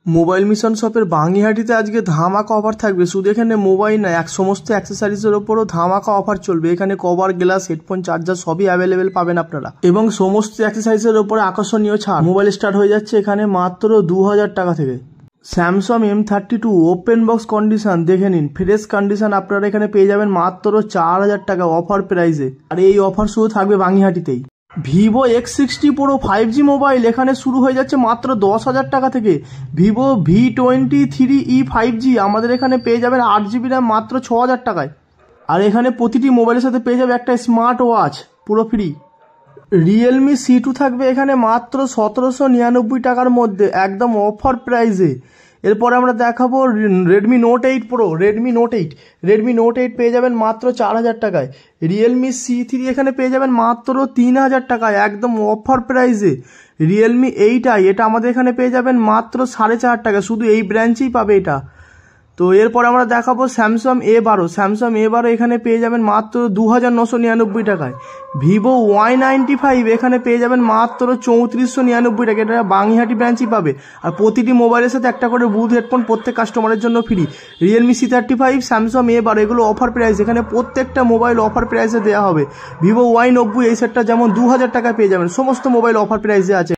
Mobile mission শপের বাঙিহাটিতে আজকে ধামাকা অফার থাকবে। শুধু এখানে মোবাইল না, সমস্ত অ্যাক্সেসরিজের ওপরও ধামাকা অফার চলবে। এখানে কভার, গ্লাস, হেডফোন, চার্জার সবই অ্যাভেলেবেল পাবেন আপনারা, এবং সমস্ত অ্যাক্সেসরিজের ওপরে আকর্ষণীয় ছাড়। মোবাইল স্টার্ট হয়ে যাচ্ছে এখানে মাত্র 2000 টাকা থেকে। Samsung M32 open box condition দেখে নিন, ফ্রেশ কন্ডিশন আপনারা এখানে পেয়ে যাবেন মাত্র 4000 টাকা অফার প্রাইসে। আর এই অফার শুধু থাকবে বাঙিহাটিতেই। Vivo X60 Pro 5G mobile এখানে শুরু হয়ে যাচ্ছে মাত্র 10,000 টাকা থেকে। ভিভো V23e 5G আমাদের এখানে পেয়ে যাবেন 8GB র্যাম মাত্র 6000 টাকায়। আর এখানে প্রতিটি মোবাইলের সাথে পেয়ে যাবে একটা স্মার্ট ওয়াচ পুরো ফ্রি। রিয়েলমি C2 থাকবে এখানে মাত্র 1799 টাকার মধ্যে, একদম অফার প্রাইসে। এরপরে আমরা দেখাবো Redmi note 8 pro. Redmi note 8 পেয়ে যাবেন মাত্র 4000 টাকায়। রিয়েলমি C3 এখানে পেয়ে যাবেন মাত্র 3000 টাকায়, একদম অফার প্রাইসে। রিয়েলমি 8i এটা আমাদের এখানে পেয়ে যাবেন মাত্র 4,500 টাকা, শুধু এই ব্র্যাঞ্চেই পাবে এটা। তো এরপর আমরা দেখাবো স্যামসাং A12 এখানে পেয়ে যাবেন মাত্র 2999 টাকায়। ভিভো Y95 এখানে পেয়ে যাবেন মাত্র 3499 টাকা, এটা বাঙিহাটি ব্রাঞ্চই পাবে। আর প্রতিটি মোবাইলের সাথে একটা করে ব্লুটুথ হেডফোন প্রত্যেক কাস্টমারের জন্য free. Realme C35, Samsung A12 এগুলো অফার প্রাইস, এখানে প্রত্যেকটা মোবাইল অফার প্রাইসে দেওয়া হবে। ভিভো Y90 এই সেটটা যেমন 2000 টাকায় পেয়ে যাবেন, সমস্ত মোবাইল অফার প্রাইসে আছে।